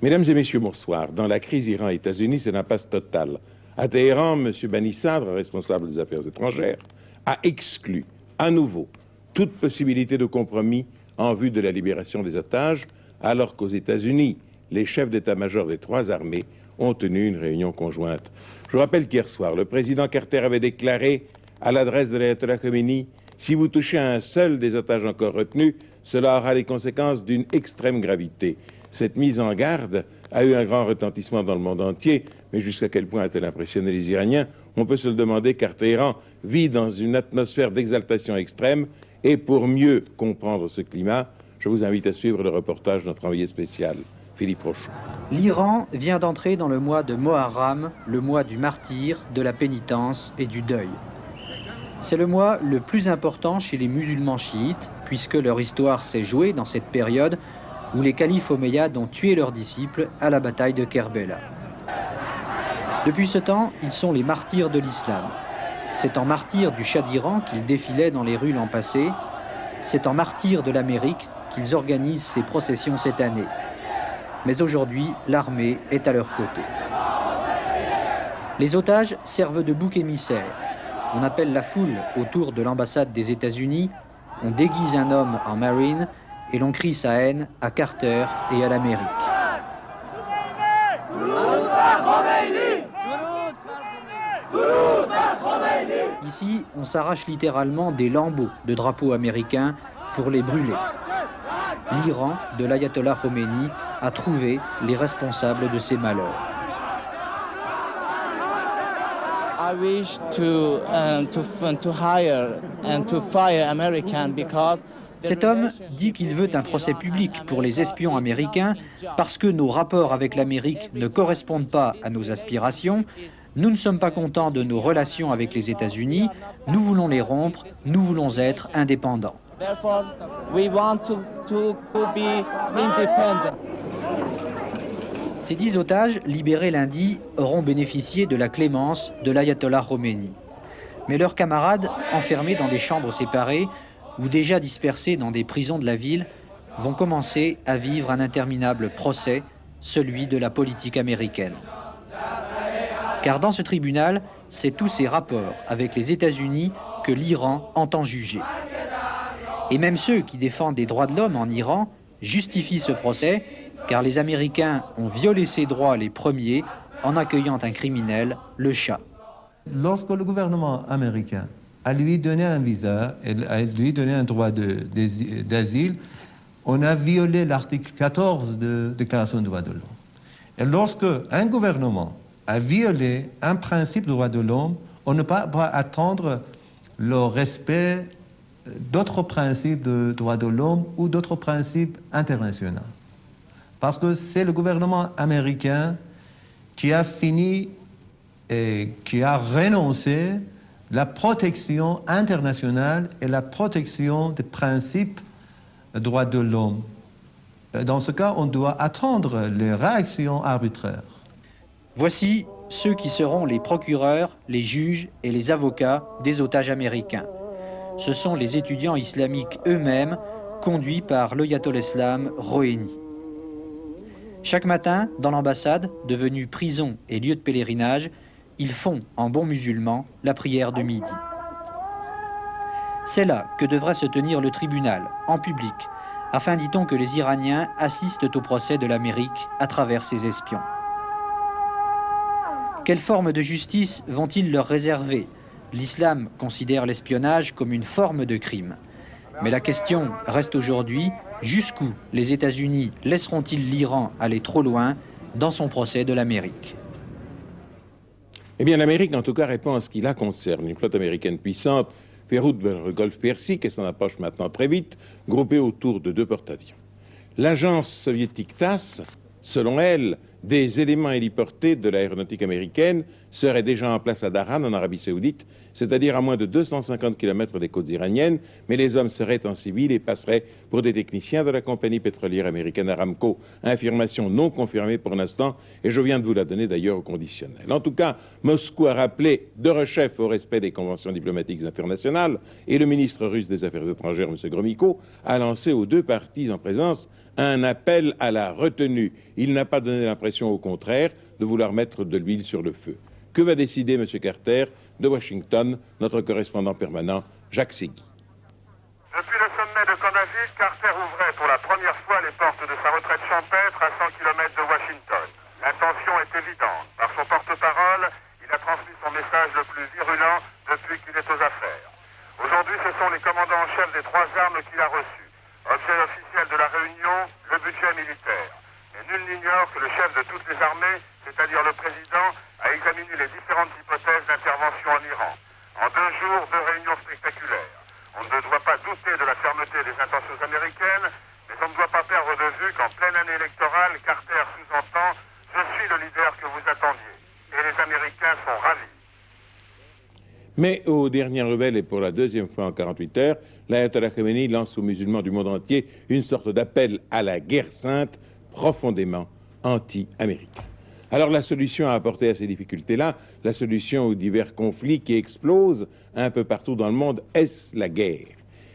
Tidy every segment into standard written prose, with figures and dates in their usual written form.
Mesdames et messieurs, bonsoir. Dans la crise Iran-États-Unis, c'est l'impasse totale. À Téhéran, M. Bani Sadr, responsable des affaires étrangères, a exclu à nouveau toute possibilité de compromis en vue de la libération des otages, alors qu'aux États-Unis, les chefs d'état-major des trois armées ont tenu une réunion conjointe. Je vous rappelle qu'hier soir, le président Carter avait déclaré à l'adresse de l'ayatollah Khomeini: si vous touchez à un seul des otages encore retenus, cela aura des conséquences d'une extrême gravité. Cette mise en garde a eu un grand retentissement dans le monde entier, mais jusqu'à quel point a-t-elle impressionné les Iraniens? On peut se le demander, car Téhéran vit dans une atmosphère d'exaltation extrême, et pour mieux comprendre ce climat, je vous invite à suivre le reportage de notre envoyé spécial, Philippe Rochon. L'Iran vient d'entrer dans le mois de Moharram, le mois du martyr, de la pénitence et du deuil. C'est le mois le plus important chez les musulmans chiites, puisque leur histoire s'est jouée dans cette période où les califes omeyyades ont tué leurs disciples à la bataille de Kerbela. Depuis ce temps, ils sont les martyrs de l'islam. C'est en martyrs du Shah d'Iran qu'ils défilaient dans les rues l'an passé. C'est en martyrs de l'Amérique qu'ils organisent ces processions cette année. Mais aujourd'hui, l'armée est à leur côté. Les otages servent de bouc émissaire. On appelle la foule autour de l'ambassade des États-Unis, on déguise un homme en marine et l'on crie sa haine à Carter et à l'Amérique. Ici, on s'arrache littéralement des lambeaux de drapeaux américains pour les brûler. L'Iran de l'ayatollah Khomeini a trouvé les responsables de ces malheurs. I wish to hire and to fire American because cet homme dit qu'il veut un procès public pour les espions américains parce que nos rapports avec l'Amérique ne correspondent pas à nos aspirations. Nous ne sommes pas contents de nos relations avec les États-Unis. Nous voulons les rompre. Nous voulons être indépendants. Therefore, we want to be independent. Ces 10 otages, libérés lundi, auront bénéficié de la clémence de l'ayatollah Khomeini. Mais leurs camarades, enfermés dans des chambres séparées ou déjà dispersés dans des prisons de la ville, vont commencer à vivre un interminable procès, celui de la politique américaine. Car dans ce tribunal, c'est tous ces rapports avec les États-Unis que l'Iran entend juger. Et même ceux qui défendent les droits de l'homme en Iran justifient ce procès, car les Américains ont violé ces droits les premiers en accueillant un criminel, le Shah. Lorsque le gouvernement américain a lui donné un visa, a lui donné un droit d'asile, on a violé l'article 14 de Déclaration des droits de l'homme. Et lorsque un gouvernement a violé un principe de droits de l'homme, on ne peut pas attendre le respect d'autres principes de droits de l'homme ou d'autres principes internationaux. Parce que c'est le gouvernement américain qui a fini et qui a renoncé la protection internationale et la protection des principes des droits de l'homme. Dans ce cas, on doit attendre les réactions arbitraires. Voici ceux qui seront les procureurs, les juges et les avocats des otages américains. Ce sont les étudiants islamiques eux-mêmes, conduits par l'ayatollah islam Rouhani. Chaque matin, dans l'ambassade, devenue prison et lieu de pèlerinage, ils font, en bons musulmans, la prière de midi. C'est là que devrait se tenir le tribunal, en public, afin, dit-on, que les Iraniens assistent au procès de l'Amérique à travers ses espions. Quelle forme de justice vont-ils leur réserver? L'islam considère l'espionnage comme une forme de crime. Mais la question reste aujourd'hui, jusqu'où les États-Unis laisseront-ils l'Iran aller trop loin dans son procès de l'Amérique? Eh bien, l'Amérique, en tout cas, répond à ce qui la concerne. Une flotte américaine puissante fait route vers le golfe Persique et s'en approche maintenant très vite, groupée autour de 2 porte-avions. L'agence soviétique TASS, selon elle, des éléments héliportés de l'aéronautique américaine seraient déjà en place à Daran, en Arabie Saoudite, c'est-à-dire à moins de 250 km des côtes iraniennes, mais les hommes seraient en civil et passeraient pour des techniciens de la compagnie pétrolière américaine Aramco. Information non confirmée pour l'instant, et je viens de vous la donner d'ailleurs au conditionnel. En tout cas, Moscou a rappelé de rechef au respect des conventions diplomatiques internationales, et le ministre russe des Affaires étrangères, M. Gromyko, a lancé aux deux parties en présence un appel à la retenue. Il n'a pas donné l'impression, au contraire, de vouloir mettre de l'huile sur le feu. Que va décider M. Carter? De Washington, notre correspondant permanent, Jacques Segui. Depuis le sommet de Konnazit, Carter ouvrait pour la première fois les portes de sa retraite champêtre à 100 km de Washington. L'intention est évidente. Par son porte-parole, il a transmis son message le plus virulent depuis qu'il est aux affaires. Aujourd'hui, ce sont les commandants en chef des trois armes qu'il a reçus. Objet officiel de la réunion, le budget militaire. Mais nul n'ignore que le chef de toutes les armées, c'est-à-dire le président, a examiné les différentes hypothèses d'intervention en Iran. En 2 jours, 2 réunions spectaculaires. On ne doit pas douter de la fermeté des intentions américaines, mais on ne doit pas perdre de vue qu'en pleine année électorale, Carter sous-entend « Je suis le leader que vous attendiez ». Et les Américains sont ravis. Mais aux dernières nouvelles, et pour la deuxième fois en 48 heures, l'Ayatollah Khomeini lance aux musulmans du monde entier une sorte d'appel à la guerre sainte profondément anti-américain. Alors la solution à apporter à ces difficultés-là, la solution aux divers conflits qui explosent un peu partout dans le monde, est-ce la guerre?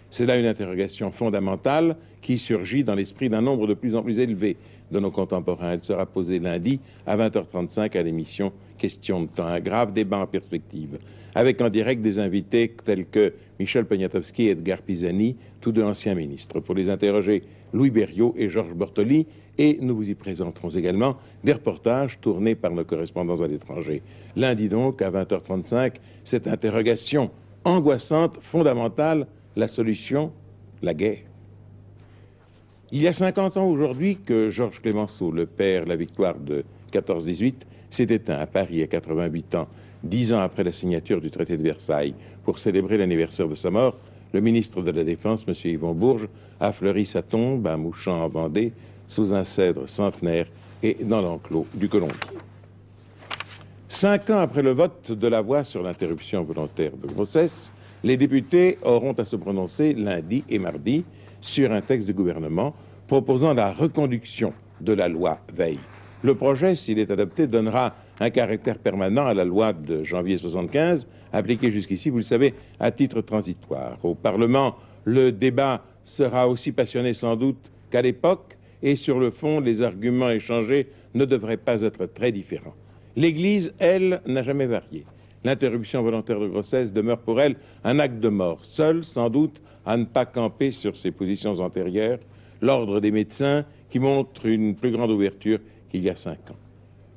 C'est là une interrogation fondamentale qui surgit dans l'esprit d'un nombre de plus en plus élevé de nos contemporains. Elle sera posée lundi à 20h35 à l'émission Question de temps. Un grave débat en perspective, avec en direct des invités tels que Michel Poniatowski et Edgar Pisani, tous deux anciens ministres. Pour les interroger, Louis Berriot et Georges Bortoli, et nous vous y présenterons également des reportages tournés par nos correspondants à l'étranger. Lundi donc, à 20h35, cette interrogation angoissante, fondamentale, la solution, la guerre. Il y a 50 ans aujourd'hui que Georges Clemenceau, le père de la victoire de 14-18, s'est éteint à Paris à 88 ans, 10 ans après la signature du traité de Versailles. Pour célébrer l'anniversaire de sa mort, le ministre de la Défense, M. Yvon Bourges, a fleuri sa tombe à Mouchamp en Vendée, sous un cèdre centenaire et dans l'enclos du Colombier. 5 ans après le vote de la loi sur l'interruption volontaire de grossesse, les députés auront à se prononcer lundi et mardi sur un texte du gouvernement proposant la reconduction de la loi Veil. Le projet, s'il est adopté, donnera un caractère permanent à la loi de janvier 1975, appliquée jusqu'ici, vous le savez, à titre transitoire. Au Parlement, le débat sera aussi passionné sans doute qu'à l'époque, et sur le fond, les arguments échangés ne devraient pas être très différents. L'Église, elle, n'a jamais varié. L'interruption volontaire de grossesse demeure pour elle un acte de mort, seul sans doute à ne pas camper sur ses positions antérieures, l'ordre des médecins qui montre une plus grande ouverture qu'il y a 5 ans.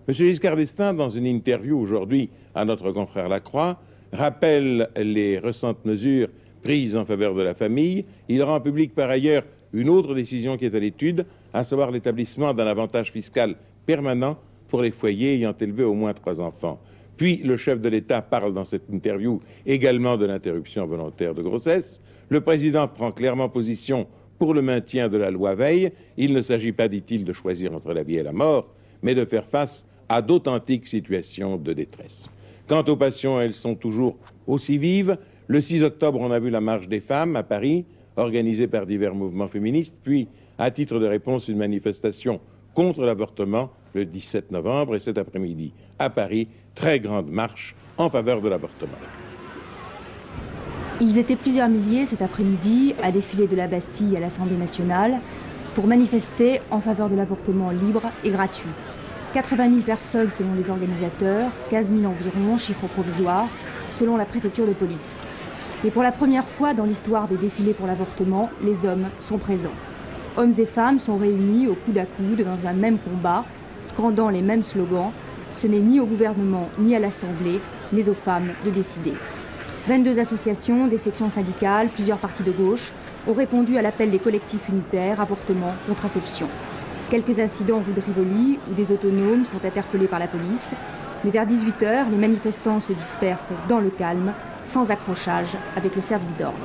M. Giscard d'Estaing, dans une interview aujourd'hui à notre confrère Lacroix, rappelle les récentes mesures prises en faveur de la famille. Il rend public par ailleurs une autre décision qui est à l'étude, à savoir l'établissement d'un avantage fiscal permanent pour les foyers ayant élevé au moins 3 enfants. Puis le chef de l'État parle dans cette interview également de l'interruption volontaire de grossesse. Le président prend clairement position pour le maintien de la loi Veil. Il ne s'agit pas, dit-il, de choisir entre la vie et la mort, mais de faire face à d'authentiques situations de détresse. Quant aux passions, elles sont toujours aussi vives. Le 6 octobre, on a vu la marche des femmes à Paris, organisée par divers mouvements féministes, puis, à titre de réponse, une manifestation contre l'avortement le 17 novembre, et cet après-midi, à Paris, très grande marche en faveur de l'avortement. Ils étaient plusieurs milliers cet après-midi à défiler de la Bastille à l'Assemblée nationale pour manifester en faveur de l'avortement libre et gratuit. 80 000 personnes selon les organisateurs, 15 000 environ, chiffre provisoire, selon la préfecture de police. Mais pour la première fois dans l'histoire des défilés pour l'avortement, les hommes sont présents. Hommes et femmes sont réunis au coude à coude dans un même combat, scandant les mêmes slogans. Ce n'est ni au gouvernement ni à l'Assemblée, mais aux femmes de décider. 22 associations, des sections syndicales, plusieurs partis de gauche ont répondu à l'appel des collectifs unitaires, avortement, contraception. Quelques incidents rue de Rivoli où des autonomes sont interpellés par la police. Mais vers 18 h, les manifestants se dispersent dans le calme, sans accrochage avec le service d'ordre.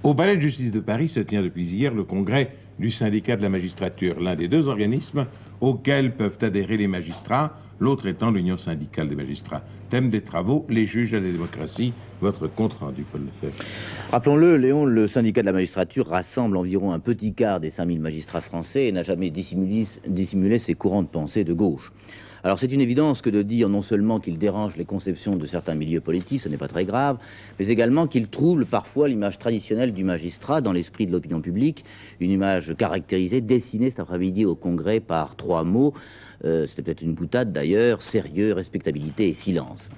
Au Palais de justice de Paris se tient depuis hier le congrès du syndicat de la magistrature, l'un des deux organismes auxquels peuvent adhérer les magistrats, l'autre étant l'Union syndicale des magistrats. Thème des travaux, les juges à la démocratie. Votre compte rendu, Paul Lefebvre. Rappelons-le, Léon, le syndicat de la magistrature rassemble environ un petit quart des 5000 magistrats français et n'a jamais dissimulé ses courants de pensée de gauche. Alors c'est une évidence que de dire non seulement qu'il dérange les conceptions de certains milieux politiques, ce n'est pas très grave, mais également qu'il trouble parfois l'image traditionnelle du magistrat dans l'esprit de l'opinion publique, une image caractérisée, dessinée cet après-midi au Congrès par 3 mots, c'était peut-être une boutade d'ailleurs, sérieux, respectabilité et silence.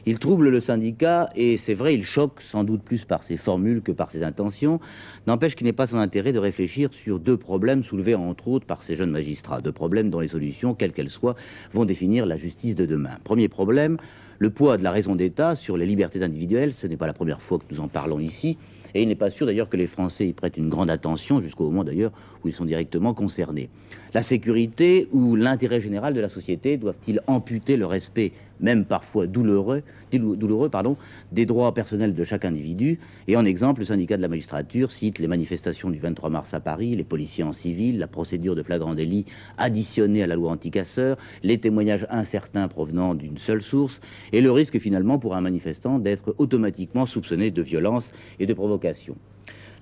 Il trouble le syndicat et c'est vrai, il choque sans doute plus par ses formules que par ses intentions, n'empêche qu'il n'est pas sans intérêt de réfléchir sur 2 problèmes soulevés entre autres par ces jeunes magistrats, 2 problèmes dont les solutions, quelles qu'elles soient, vont définir la justice de demain. Premier problème, le poids de la raison d'État sur les libertés individuelles, ce n'est pas la première fois que nous en parlons ici, et il n'est pas sûr d'ailleurs que les Français y prêtent une grande attention, jusqu'au moment d'ailleurs où ils sont directement concernés. La sécurité ou l'intérêt général de la société doivent-ils amputer le respect, même parfois douloureux, des droits personnels de chaque individu? Et en exemple, le syndicat de la magistrature cite les manifestations du 23 mars à Paris, les policiers en civil, la procédure de flagrant délit additionnée à la loi anti-casseurs, les témoignages incertains provenant d'une seule source, et le risque finalement pour un manifestant d'être automatiquement soupçonné de violence et de provocation.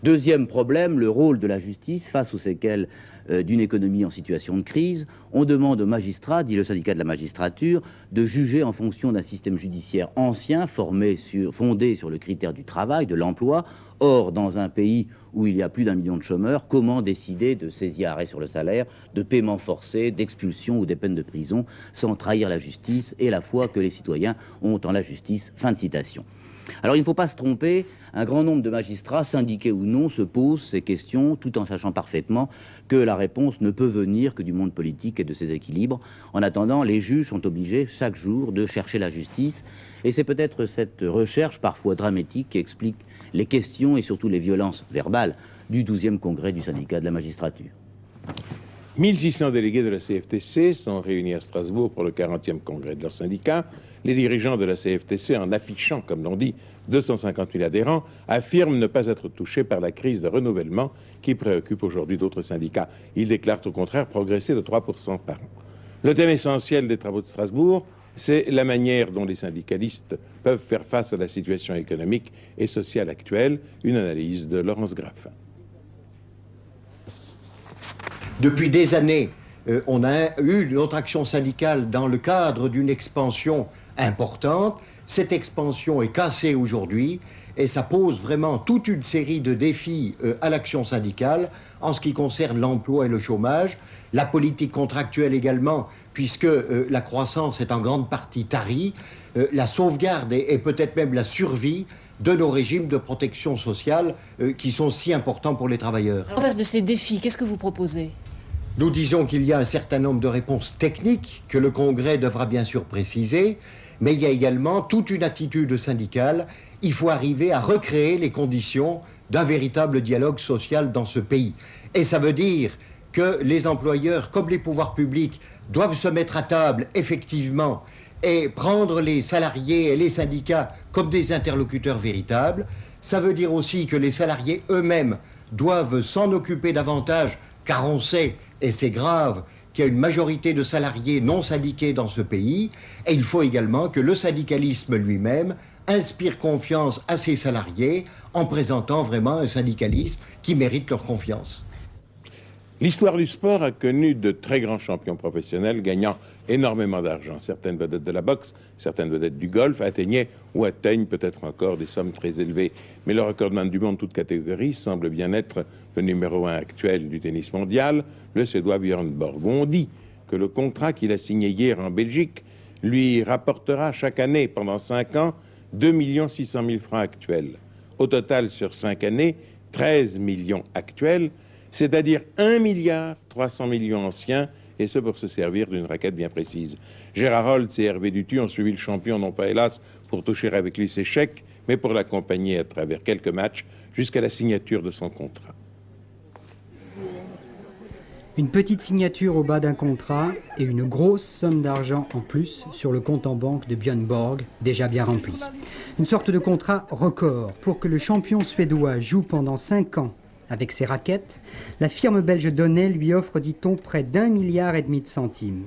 Deuxième problème, le rôle de la justice face aux séquelles d'une économie en situation de crise. On demande aux magistrats, dit le syndicat de la magistrature, de juger en fonction d'un système judiciaire ancien, fondé sur le critère du travail, de l'emploi. Or, dans un pays où il y a plus d'1 million de chômeurs, comment décider de saisie à arrêt sur le salaire, de paiement forcé, d'expulsion ou des peines de prison, sans trahir la justice et la foi que les citoyens ont en la justice? Fin de citation. Alors il ne faut pas se tromper, un grand nombre de magistrats, syndiqués ou non, se posent ces questions tout en sachant parfaitement que la réponse ne peut venir que du monde politique et de ses équilibres. En attendant, les juges sont obligés chaque jour de chercher la justice et c'est peut-être cette recherche parfois dramatique qui explique les questions et surtout les violences verbales du 12e congrès du syndicat de la magistrature. 1600 délégués de la CFTC sont réunis à Strasbourg pour le 40e congrès de leur syndicat. Les dirigeants de la CFTC, en affichant, comme l'on dit, 250 000 adhérents, affirment ne pas être touchés par la crise de renouvellement qui préoccupe aujourd'hui d'autres syndicats. Ils déclarent au contraire progresser de 3% par an. Le thème essentiel des travaux de Strasbourg, c'est la manière dont les syndicalistes peuvent faire face à la situation économique et sociale actuelle. Une analyse de Laurence Graffin. Depuis des années, on a eu notre action syndicale dans le cadre d'une expansion importante. Cette expansion est cassée aujourd'hui et ça pose vraiment toute une série de défis à l'action syndicale en ce qui concerne l'emploi et le chômage, la politique contractuelle également, puisque la croissance est en grande partie tarie, la sauvegarde et peut-être même la survie de nos régimes de protection sociale qui sont si importants pour les travailleurs. En face de ces défis, qu'est-ce que vous proposez? Nous disons qu'il y a un certain nombre de réponses techniques que le Congrès devra bien sûr préciser, mais il y a également toute une attitude syndicale. Il faut arriver à recréer les conditions d'un véritable dialogue social dans ce pays. Et ça veut dire que les employeurs, comme les pouvoirs publics, doivent se mettre à table, effectivement, et prendre les salariés et les syndicats comme des interlocuteurs véritables. Ça veut dire aussi que les salariés eux-mêmes doivent s'en occuper davantage, car on sait, et c'est grave, qu'il y a une majorité de salariés non syndiqués dans ce pays, et il faut également que le syndicalisme lui-même inspire confiance à ses salariés en présentant vraiment un syndicalisme qui mérite leur confiance. L'histoire du sport a connu de très grands champions professionnels gagnant énormément d'argent. Certaines vedettes de la boxe, certaines vedettes du golf atteignaient ou atteignent peut-être encore des sommes très élevées. Mais le recordman du monde, toute catégorie, semble bien être le numéro 1 actuel du tennis mondial, le Suédois Björn Borg. On dit que le contrat qu'il a signé hier en Belgique lui rapportera chaque année pendant 5 ans 2 600 000 francs actuels. Au total, sur 5 années, 13 millions actuels, c'est-à-dire 1,3 milliard anciens, et ce pour se servir d'une raquette bien précise. Gérard Holtz et Hervé Dutu ont suivi le champion, non pas hélas pour toucher avec lui ses chèques, mais pour l'accompagner à travers quelques matchs jusqu'à la signature de son contrat. Une petite signature au bas d'un contrat et une grosse somme d'argent en plus sur le compte en banque de Björn Borg, déjà bien rempli. Une sorte de contrat record pour que le champion suédois joue pendant 5 ans avec ses raquettes. La firme belge Donnay lui offre, dit-on, près d'1,5 milliard de centimes.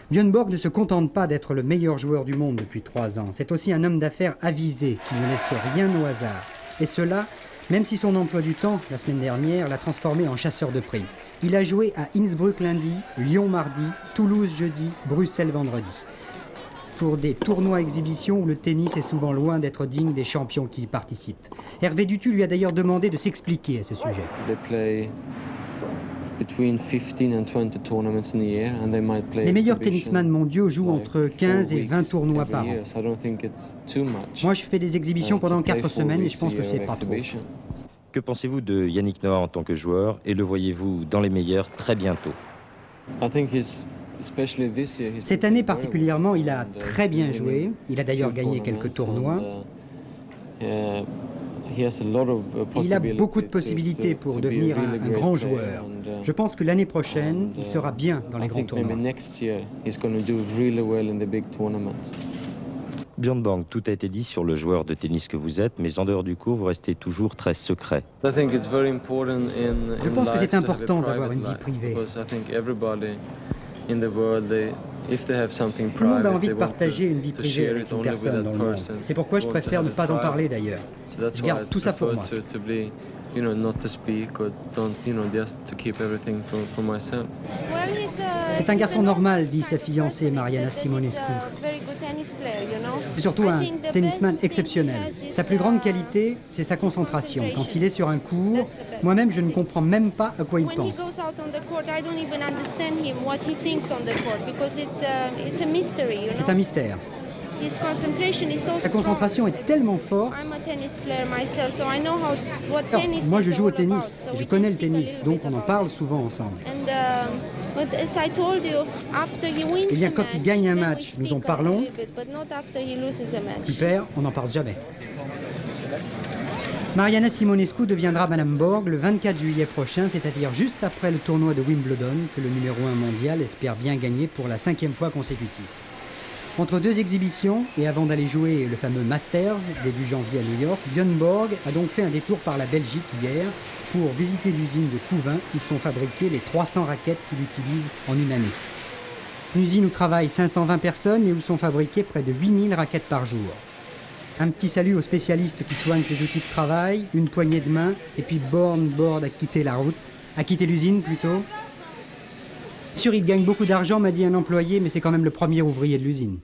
Björn Borg ne se contente pas d'être le meilleur joueur du monde depuis 3 ans. C'est aussi un homme d'affaires avisé qui ne laisse rien au hasard. Et cela, même si son emploi du temps, la semaine dernière, l'a transformé en chasseur de primes. Il a joué à Innsbruck lundi, Lyon mardi, Toulouse jeudi, Bruxelles vendredi. Pour des tournois exhibitions où le tennis est souvent loin d'être digne des champions qui y participent. Hervé Dutu lui a d'ailleurs demandé de s'expliquer à ce sujet. Les meilleurs tennisman mondiaux jouent entre 15 et 20 tournois par an. Moi, je fais des exhibitions pendant 4 semaines et je pense que c'est pas trop. Que pensez-vous de Yannick Noah en tant que joueur et le voyez-vous dans les meilleurs très bientôt? Cette année particulièrement, il a très bien joué. Il a d'ailleurs gagné quelques tournois. Il a beaucoup de possibilités pour devenir un grand joueur. Je pense que l'année prochaine, il sera bien dans les grands tournois. Björn Borg, tout a été dit sur le joueur de tennis que vous êtes, mais en dehors du court, vous restez toujours très secret. Je pense que c'est important d'avoir une vie privée. Tout le monde a envie de partager une vie privée avec une personne dans le monde. C'est pourquoi je préfère ne pas en parler d'ailleurs. Je garde tout ça pour moi. C'est un garçon normal, dit sa fiancée Mariana Simonescu. C'est surtout un tennisman exceptionnel. Sa plus grande qualité, c'est sa concentration. Quand il est sur un court, moi-même je ne comprends même pas à quoi il pense. C'est un mystère. Sa concentration est tellement forte. Alors, moi je joue au tennis, je connais le tennis, donc on en parle souvent ensemble. Eh bien quand il gagne un match, nous en parlons. S'il perd, on n'en parle jamais. Mariana Simonescu deviendra Madame Borg le 24 juillet prochain, c'est-à-dire juste après le tournoi de Wimbledon que le numéro 1 mondial espère bien gagner pour la 5e fois consécutive. Entre 2 exhibitions et avant d'aller jouer le fameux Masters début janvier à New York, Björn Borg a donc fait un détour par la Belgique hier pour visiter l'usine de Couvain où sont fabriquées les 300 raquettes qu'il utilise en une année. Une usine où travaillent 520 personnes et où sont fabriquées près de 8000 raquettes par jour. Un petit salut aux spécialistes qui soignent ces outils de travail, une poignée de main et puis Björn Borg a quitté la route, a quitté l'usine plutôt. Sûr, il gagne beaucoup d'argent, m'a dit un employé, mais c'est quand même le premier ouvrier de l'usine.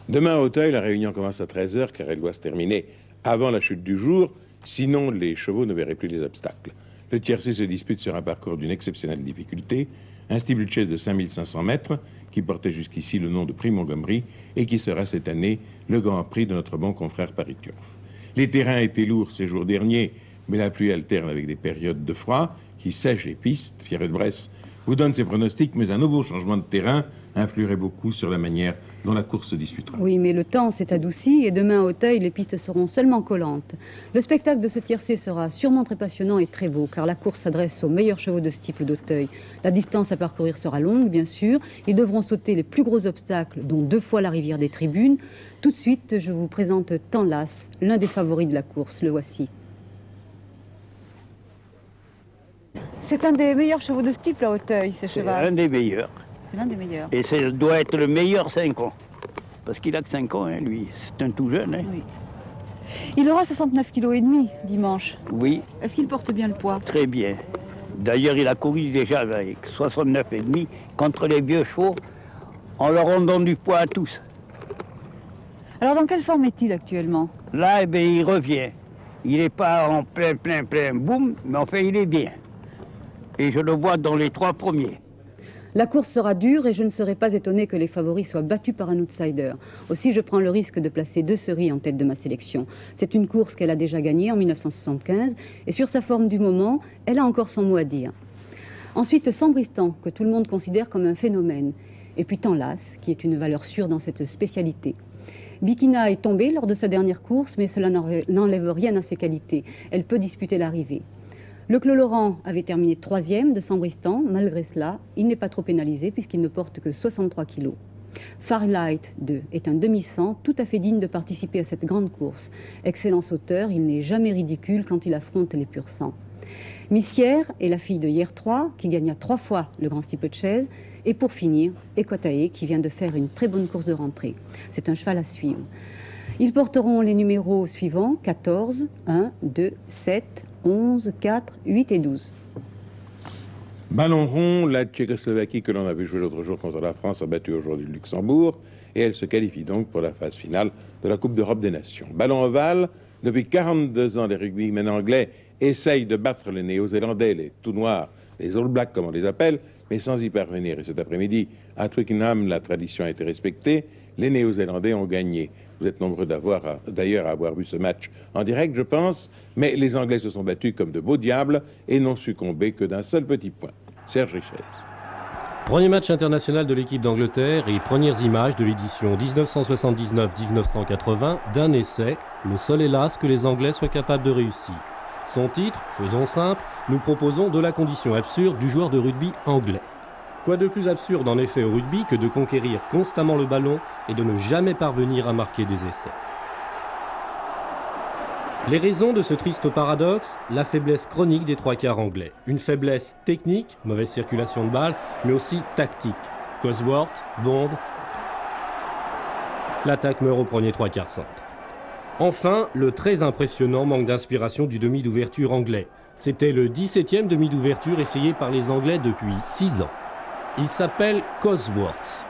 Demain à Auteuil, la réunion commence à 13 h car elle doit se terminer avant la chute du jour, sinon les chevaux ne verraient plus les obstacles. Le tiercé se dispute sur un parcours d'une exceptionnelle difficulté, un steeplechase de 5500 mètres qui portait jusqu'ici le nom de Prix Montgomery et qui sera cette année le grand prix de notre bon confrère Paris Turf. Les terrains étaient lourds ces jours derniers, mais la pluie alterne avec des périodes de froid qui sèchent les pistes. Thierry de Bresse vous donne ses pronostics, mais un nouveau changement de terrain influerait beaucoup sur la manière dont la course se disputera. Oui, mais le temps s'est adouci et demain à Auteuil, les pistes seront seulement collantes. Le spectacle de ce tiercé sera sûrement très passionnant et très beau, car la course s'adresse aux meilleurs chevaux de steeple d'Auteuil. La distance à parcourir sera longue, bien sûr. Ils devront sauter les plus gros obstacles, dont 2 fois la rivière des Tribunes. Tout de suite, je vous présente Tanlas, l'un des favoris de la course. Le voici. C'est un des meilleurs chevaux de steeple à Auteuil, ce cheval. C'est un des meilleurs. C'est l'un des meilleurs. Et ça doit être le meilleur 5 ans. Parce qu'il a que 5 ans, hein, lui. C'est un tout jeune. Hein. Oui. Il aura 69,5 kg dimanche. Oui. Est-ce qu'il porte bien le poids? Très bien. D'ailleurs, il a couru déjà avec 69,5 contre les vieux chevaux. On leur a donné du poids à tous. Alors, dans quelle forme est-il actuellement? Là, eh bien, il revient. Il n'est pas en plein boum, mais enfin, il est bien. Et je le vois dans les 3 premiers. La course sera dure et je ne serais pas étonné que les favoris soient battus par un outsider. Aussi, je prends le risque de placer 2 Ceris en tête de ma sélection. C'est une course qu'elle a déjà gagnée en 1975 et sur sa forme du moment, elle a encore son mot à dire. Ensuite, Sambristan, que tout le monde considère comme un phénomène. Et puis Tanlas, qui est une valeur sûre dans cette spécialité. Bikina est tombée lors de sa dernière course, mais cela n'enlève rien à ses qualités. Elle peut disputer l'arrivée. Le Clos Laurent avait terminé 3e de Sambristan. Malgré cela, il n'est pas trop pénalisé puisqu'il ne porte que 63 kg. Farlight 2 est un demi-cent tout à fait digne de participer à cette grande course. Excellent sauteur, il n'est jamais ridicule quand il affronte les pur sang. Missière est la fille de Hier 3 qui gagna 3 fois le Grand Steeplechase. Et pour finir, Equatae qui vient de faire une très bonne course de rentrée. C'est un cheval à suivre. Ils porteront les numéros suivants, 14, 1, 2, 7, 11, 4, 8 et 12. Ballon rond, la Tchécoslovaquie que l'on avait joué l'autre jour contre la France a battu aujourd'hui le Luxembourg et elle se qualifie donc pour la phase finale de la Coupe d'Europe des Nations. Ballon ovale, depuis 42 ans les rugbymen anglais essayent de battre les Néo-Zélandais, les tout noirs, les All Blacks comme on les appelle, mais sans y parvenir. Et cet après-midi, à Twickenham, la tradition a été respectée, les Néo-Zélandais ont gagné. Vous êtes nombreux d'ailleurs à avoir vu ce match en direct, je pense, mais les Anglais se sont battus comme de beaux diables et n'ont succombé que d'un seul petit point. Serge Richez. Premier match international de l'équipe d'Angleterre et premières images de l'édition 1979-1980 d'un essai, le seul hélas que les Anglais soient capables de réussir. Son titre, faisons simple, nous proposons de la condition absurde du joueur de rugby anglais. Quoi de plus absurde en effet au rugby que de conquérir constamment le ballon et de ne jamais parvenir à marquer des essais. Les raisons de ce triste paradoxe, la faiblesse chronique des trois quarts anglais. Une faiblesse technique, mauvaise circulation de balles, mais aussi tactique. Cosworth, Bond. L'attaque meurt au premier trois quarts centre. Enfin, le très impressionnant manque d'inspiration du demi d'ouverture anglais. C'était le 17e demi d'ouverture essayé par les Anglais depuis 6 ans. Il s'appelle Cosworth.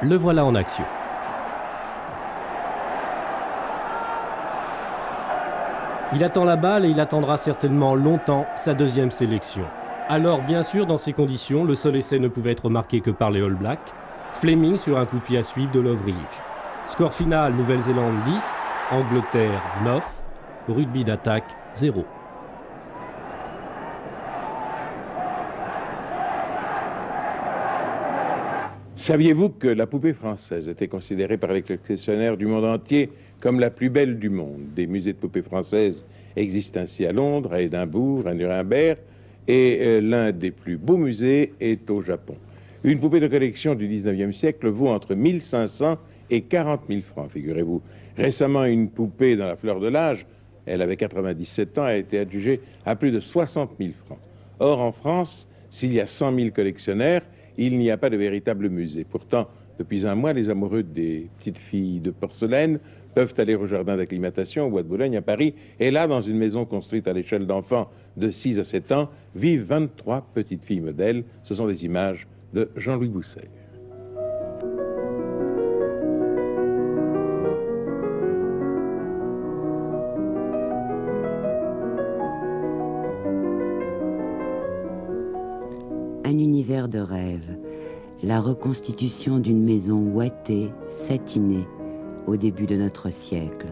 Le voilà en action. Il attend la balle et il attendra certainement longtemps sa deuxième sélection. Alors, bien sûr, dans ces conditions, le seul essai ne pouvait être marqué que par les All Blacks. Fleming sur un coup de pied à suivre de Loveridge. Score final, Nouvelle-Zélande 10, Angleterre 9, rugby d'attaque 0. Saviez-vous que la poupée française était considérée par les collectionneurs du monde entier comme la plus belle du monde? Des musées de poupées françaises existent ainsi à Londres, à Édimbourg, à Nuremberg, et l'un des plus beaux musées est au Japon. Une poupée de collection du 19e siècle vaut entre 1500 et 40 000 francs, figurez-vous. Récemment, une poupée dans la fleur de l'âge, elle avait 97 ans, a été adjugée à plus de 60 000 francs. Or, en France, s'il y a 100 000 collectionneurs, il n'y a pas de véritable musée. Pourtant, depuis un mois, les amoureux des petites filles de porcelaine peuvent aller au jardin d'acclimatation au Bois de Boulogne à Paris. Et là, dans une maison construite à l'échelle d'enfants de 6 à 7 ans, vivent 23 petites filles modèles. Ce sont des images de Jean-Louis Bousset. Un univers de rêve, la reconstitution d'une maison ouatée, satinée, au début de notre siècle.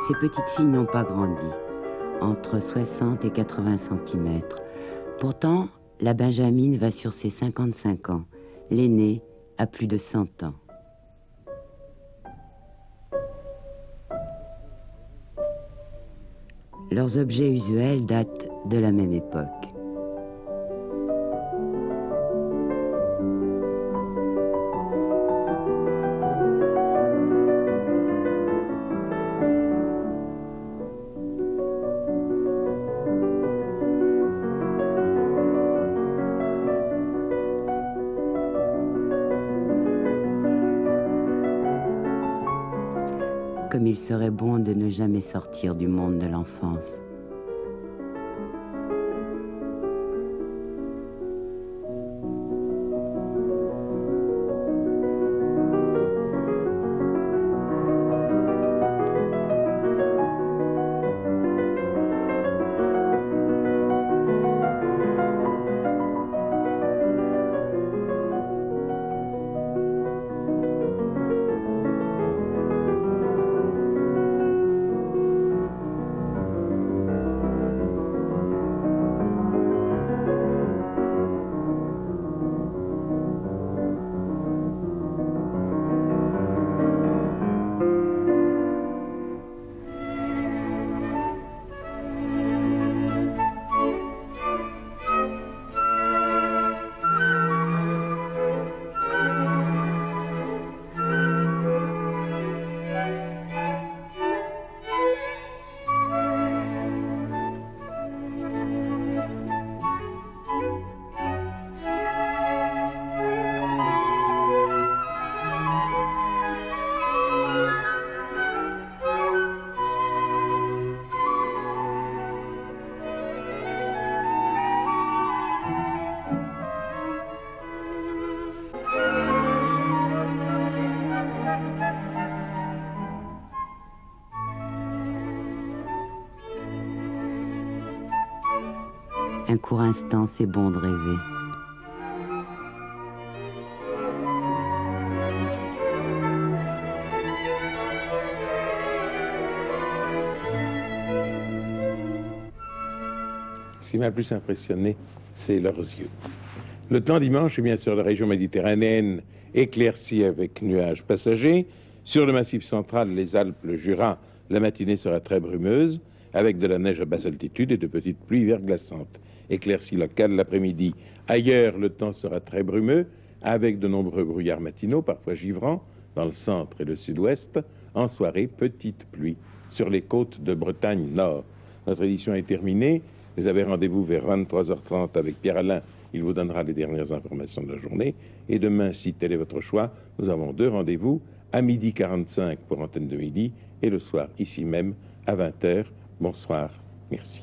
Ces petites filles n'ont pas grandi, entre 60 et 80 cm. Pourtant, la Benjamine va sur ses 55 ans, l'aînée a plus de 100 ans. Leurs objets usuels datent de la même époque. serait bon de ne jamais sortir du monde de l'enfance. Un court instant, c'est bon de rêver. Ce qui m'a le plus impressionné, c'est leurs yeux. Le temps dimanche est bien sûr la région méditerranéenne éclaircie avec nuages passagers. Sur le Massif central, les Alpes, le Jura, la matinée sera très brumeuse, avec de la neige à basse altitude et de petites pluies verglaçantes. Éclaircies locales l'après-midi. Ailleurs, le temps sera très brumeux, avec de nombreux brouillards matinaux, parfois givrants, dans le centre et le sud-ouest. En soirée, petites pluies sur les côtes de Bretagne Nord. Notre édition est terminée. Vous avez rendez-vous vers 23h30 avec Pierre Alain. Il vous donnera les dernières informations de la journée. Et demain, si tel est votre choix, nous avons 2 rendez-vous, à 12h45 pour Antenne de Midi, et le soir, ici même, à 20h. Bonsoir, merci.